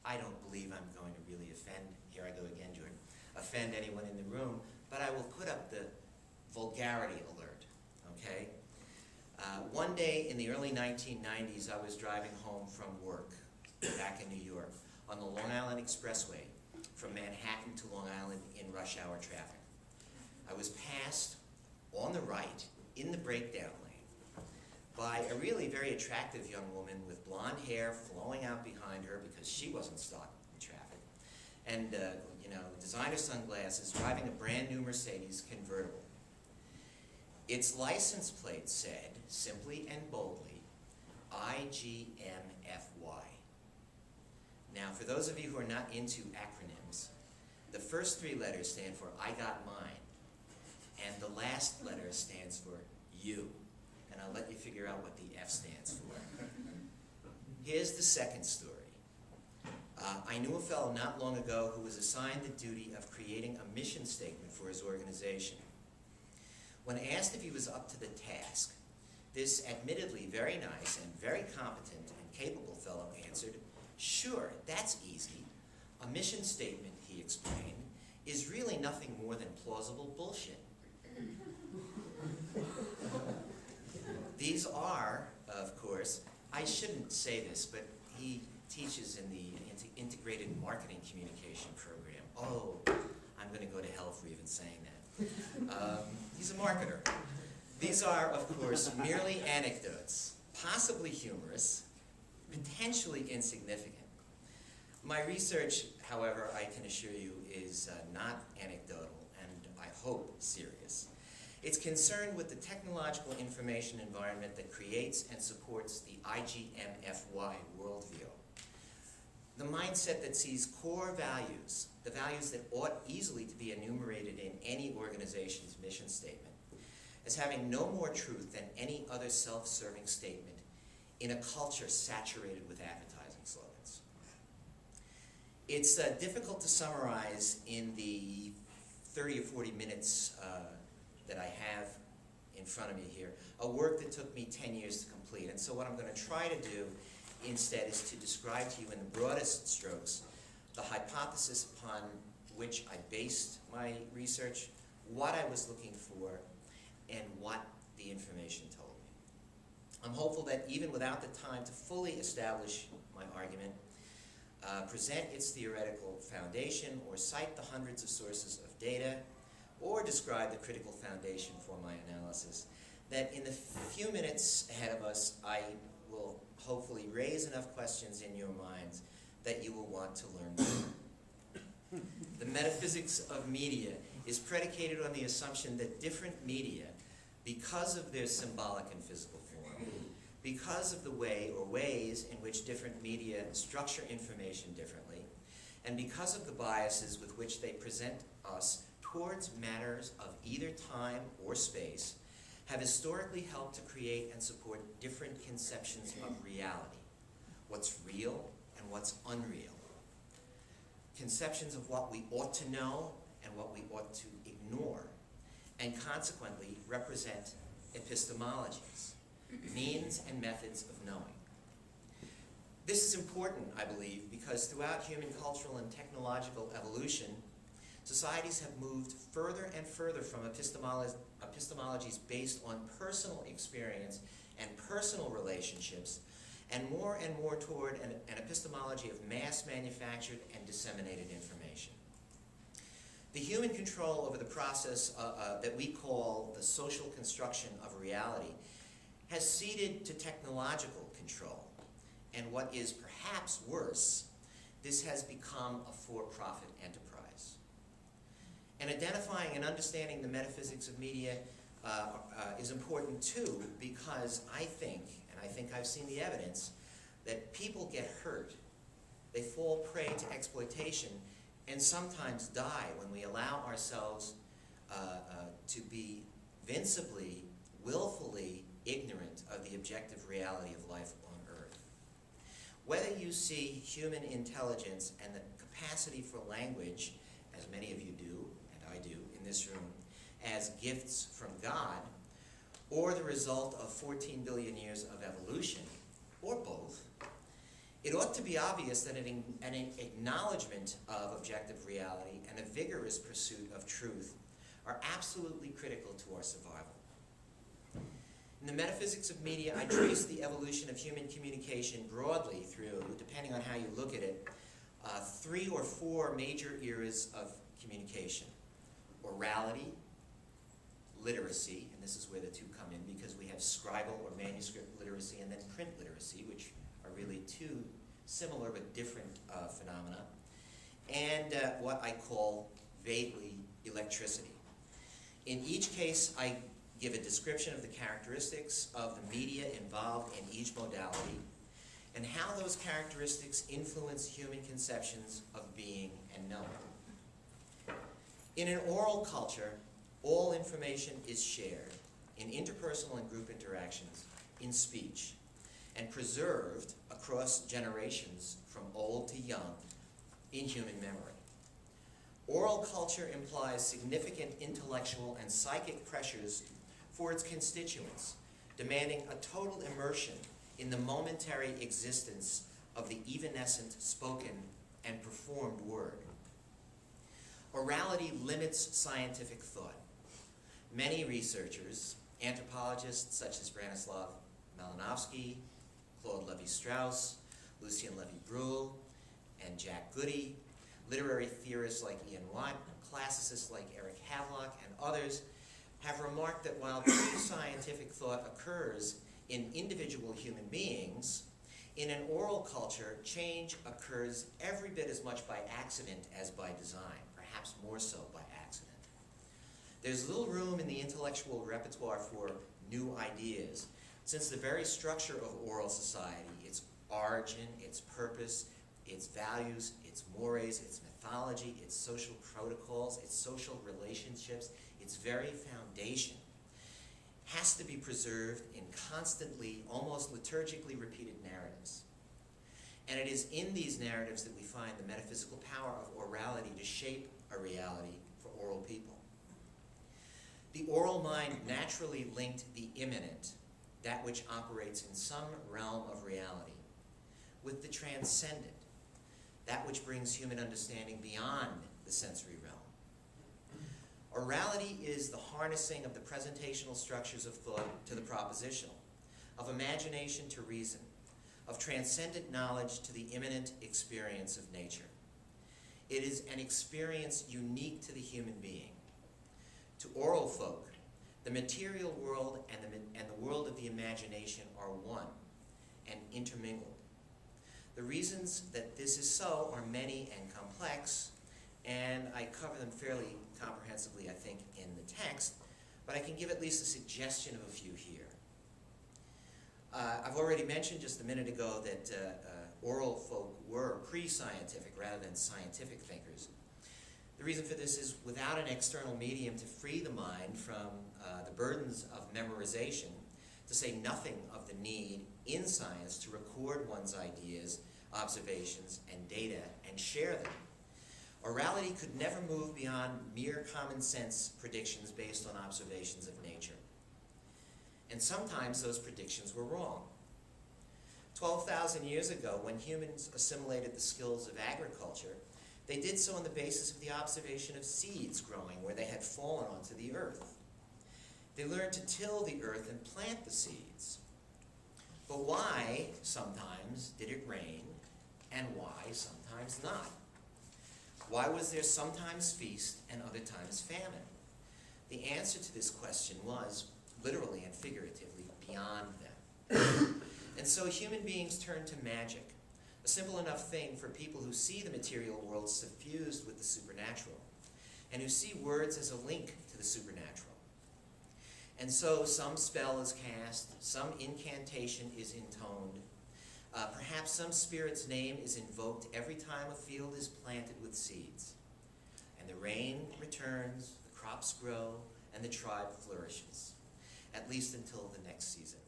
I don't believe I'm going to really offend, here I go again, Jordan, offend anyone in the room, but I will put up the vulgarity alert, okay? One day in the early 1990s, I was driving home from work back in New York on the Long Island Expressway from Manhattan to Long Island in rush hour traffic. I was passed on the right in the breakdown lane by a really very attractive young woman with blonde hair flowing out behind her because she wasn't stuck in traffic, and designer sunglasses, driving a brand new Mercedes convertible. Its license plate said, simply and boldly, IGMFY. Now, for those of you who are not into acronyms, the first three letters stand for I got mine, and the last letter stands for you. And I'll let you figure out what the F stands for. Here's the second story. I knew a fellow not long ago who was assigned the duty of creating a mission statement for his organization. When asked if he was up to the task, this admittedly very nice and very competent and capable fellow answered, "Sure, that's easy. A mission statement," he explained, "is really nothing more than plausible bullshit." These are, of course, I shouldn't say this, but he teaches in the integrated marketing communication program. Oh, I'm going to go to hell for even saying that. He's a marketer. These are, of course, merely anecdotes, possibly humorous, potentially insignificant. My research, however, I can assure you, is not anecdotal and, I hope, serious. It's concerned with the technological information environment that creates and supports the IGMFY worldview. The mindset that sees core values, the values that ought easily to be enumerated in any organization's mission statement, as having no more truth than any other self-serving statement in a culture saturated with advertising slogans. It's difficult to summarize in the 30 or 40 minutes that I have in front of me here, a work that took me 10 years to complete. And so what I'm going to try to do instead is to describe to you in the broadest strokes the hypothesis upon which I based my research, what I was looking for, and what the information told me. I'm hopeful that even without the time to fully establish my argument, present its theoretical foundation, or cite the hundreds of sources of data, or describe the critical foundation for my analysis, that in the few minutes ahead of us, I will hopefully raise enough questions in your minds that you will want to learn more. The metaphysics of media is predicated on the assumption that different media, because of their symbolic and physical form, because of the way or ways in which different media structure information differently, and because of the biases with which they present us towards matters of either time or space, have historically helped to create and support different conceptions of reality, what's real and what's unreal, conceptions of what we ought to know and what we ought to ignore, and consequently represent epistemologies, means and methods of knowing. This is important, I believe, because throughout human cultural and technological evolution, societies have moved further and further from epistemologies based on personal experience and personal relationships, and more toward an epistemology of mass-manufactured and disseminated information. The human control over the process that we call the social construction of reality has ceded to technological control, and what is perhaps worse, this has become a for-profit enterprise. And identifying and understanding the metaphysics of media is important too, because I think I've seen the evidence, that people get hurt, they fall prey to exploitation, and sometimes die when we allow ourselves to be vincibly, willfully ignorant of the objective reality of life on Earth. Whether you see human intelligence and the capacity for language, as many of you do, and I do in this room, as gifts from God, or the result of 14 billion years of evolution, or both, It ought to be obvious that an acknowledgement of objective reality and a vigorous pursuit of truth are absolutely critical to our survival. In the Metaphysics of Media, I trace the evolution of human communication broadly through, depending on how you look at it, 3 or 4 major eras of communication. Orality, literacy, and this is where the two come in because we have scribal or manuscript literacy and then print literacy, which are really 2 similar but different phenomena, and what I call vaguely electricity. In each case, I give a description of the characteristics of the media involved in each modality and how those characteristics influence human conceptions of being and knowing. In an oral culture, all information is shared in interpersonal and group interactions, in speech, and preserved across generations from old to young in human memory. Oral culture implies significant intellectual and psychic pressures for its constituents, demanding a total immersion in the momentary existence of the evanescent spoken and performed word. Orality limits scientific thought. Many researchers, anthropologists such as Branislav Malinowski, Claude Lévi-Strauss, Lucien Lévy-Bruhl, and Jack Goody, literary theorists like Ian Watt, classicists like Eric Havelock, and others have remarked that while pre-scientific thought occurs in individual human beings, in an oral culture, change occurs every bit as much by accident as by design, perhaps more so by accident. There's little room in the intellectual repertoire for new ideas, since the very structure of oral society, its origin, its purpose, its values, its mores, its mythology, its social protocols, its social relationships, its very foundation, has to be preserved in constantly, almost liturgically repeated narratives. And it is in these narratives that we find the metaphysical power of orality to shape a reality for oral people. The oral mind naturally linked the immanent, that which operates in some realm of reality, with the transcendent, that which brings human understanding beyond the sensory realm. Orality is the harnessing of the presentational structures of thought to the propositional, of imagination to reason, of transcendent knowledge to the immanent experience of nature. It is an experience unique to the human being. To oral folk, the material world and the world of the imagination are one and intermingled. The reasons that this is so are many and complex, and I cover them fairly comprehensively, I think, in the text, but I can give at least a suggestion of a few here. I've already mentioned just a minute ago that oral folk were pre-scientific rather than scientific thinkers. The reason for this is without an external medium to free the mind from the burdens of memorization, to say nothing of the need in science to record one's ideas, observations, and data and share them. Orality could never move beyond mere common sense predictions based on observations of nature. And sometimes those predictions were wrong. 12,000 years ago, when humans assimilated the skills of agriculture, they did so on the basis of the observation of seeds growing where they had fallen onto the earth. They learned to till the earth and plant the seeds. But why sometimes did it rain and why sometimes not? Why was there sometimes feast and other times famine? The answer to this question was, literally and figuratively, beyond them. And so human beings turned to magic, a simple enough thing for people who see the material world suffused with the supernatural, and who see words as a link to the supernatural. And so some spell is cast, some incantation is intoned, perhaps some spirit's name is invoked every time a field is planted with seeds. And the rain returns, the crops grow, and the tribe flourishes, at least until the next season.